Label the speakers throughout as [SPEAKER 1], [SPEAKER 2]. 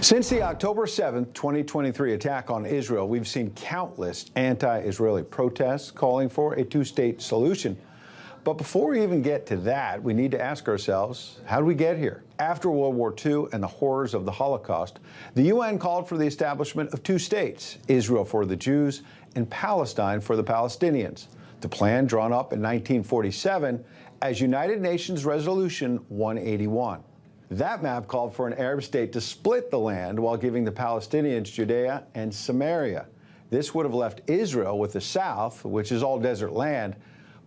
[SPEAKER 1] Since the October 7th, 2023 attack on Israel, we've seen countless anti-Israeli protests calling for a two-state solution. But before we even get to that, we need to ask ourselves, how did we get here? After World War II and the horrors of the Holocaust, the UN called for the establishment of two states, Israel for the Jews and Palestine for the Palestinians. The plan drawn up in 1947 as United Nations Resolution 181. That map called for an Arab state to split the land while giving the Palestinians Judea and Samaria. This would have left Israel with the south, which is all desert land,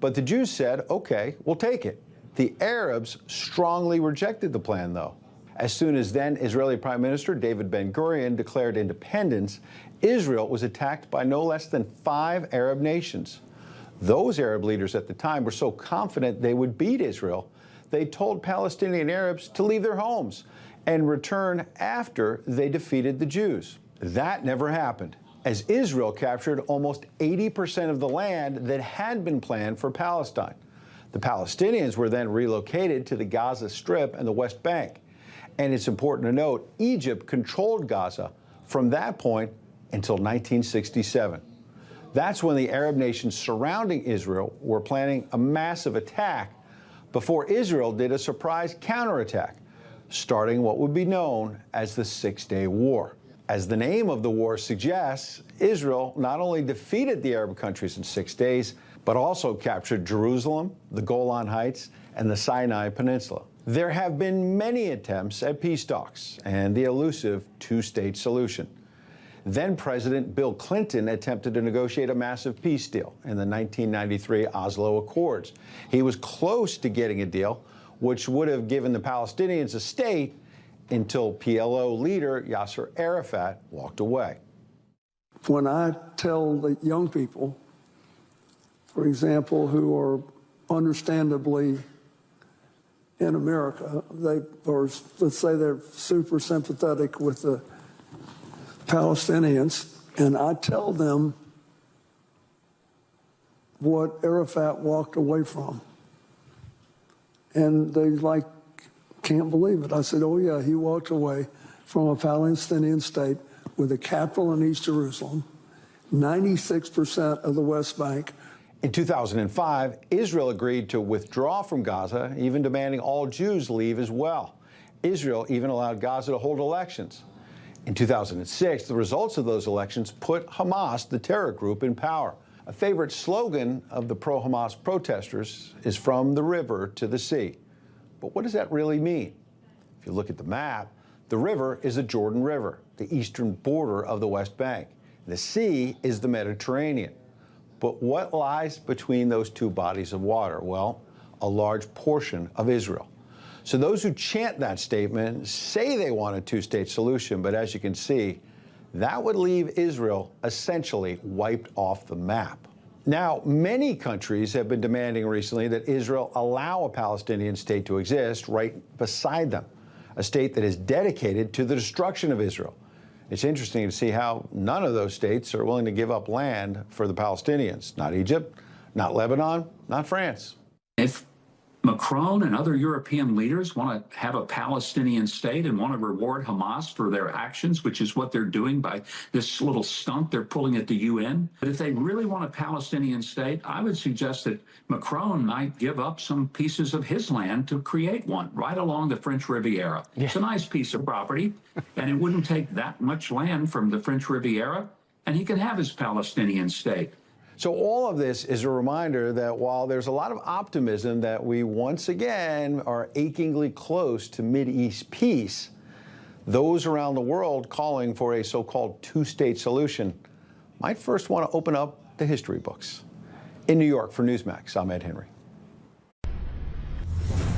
[SPEAKER 1] but the Jews said, okay, we'll take it. The Arabs strongly rejected the plan, though. As soon as then Israeli Prime Minister David Ben-Gurion declared independence, Israel was attacked by no less than 5 Arab nations. Those Arab leaders at the time were so confident they would beat Israel, they told Palestinian Arabs to leave their homes and return after they defeated the Jews. That never happened, as Israel captured almost 80% of the land that had been planned for Palestine. The Palestinians were then relocated to the Gaza Strip and the West Bank. And it's important to note, Egypt controlled Gaza from that point until 1967. That's when the Arab nations surrounding Israel were planning a massive attack before Israel did a surprise counterattack, starting what would be known as the Six-Day War. As the name of the war suggests, Israel not only defeated the Arab countries in 6 days, but also captured Jerusalem, the Golan Heights, and the Sinai Peninsula. There have been many attempts at peace talks and the elusive two-state solution. Then President Bill Clinton attempted to negotiate a massive peace deal in the 1993 Oslo Accords. He was close to getting a deal, which would have given the Palestinians a state until PLO leader Yasser Arafat walked away.
[SPEAKER 2] When I tell the young people, for example, who are understandably in America, let's say they're super sympathetic with the Palestinians, and I tell them what Arafat walked away from, and they can't believe it. I said, oh yeah, he walked away from a Palestinian state with a capital in East Jerusalem, 96% of the West Bank.
[SPEAKER 1] In 2005, Israel agreed to withdraw from Gaza, even demanding all Jews leave as well. Israel even allowed Gaza to hold elections. In 2006, the results of those elections put Hamas, the terror group, in power. A favorite slogan of the pro-Hamas protesters is "from the river to the sea." But what does that really mean? If you look at the map, the river is the Jordan River, the eastern border of the West Bank. The sea is the Mediterranean. But what lies between those two bodies of water? Well, a large portion of Israel. So those who chant that statement say they want a two-state solution, but as you can see, that would leave Israel essentially wiped off the map. Now, many countries have been demanding recently that Israel allow a Palestinian state to exist right beside them, a state that is dedicated to the destruction of Israel. It's interesting to see how none of those states are willing to give up land for the Palestinians. Not Egypt, not Lebanon, not France.
[SPEAKER 3] If Macron and other European leaders want to have a Palestinian state and want to reward Hamas for their actions, which is what they're doing by this little stunt they're pulling at the UN. But if they really want a Palestinian state, I would suggest that Macron might give up some pieces of his land to create one right along the French Riviera. Yeah. It's a nice piece of property, and it wouldn't take that much land from the French Riviera, and he can have his Palestinian state.
[SPEAKER 1] So all of this is a reminder that while there's a lot of optimism that we once again are achingly close to Mideast peace, those around the world calling for a so-called two-state solution might first want to open up the history books. In New York for Newsmax, I'm Ed Henry.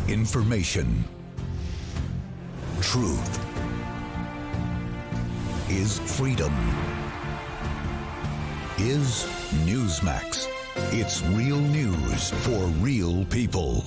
[SPEAKER 4] Information. Truth is freedom. Is Newsmax. It's real news for real people.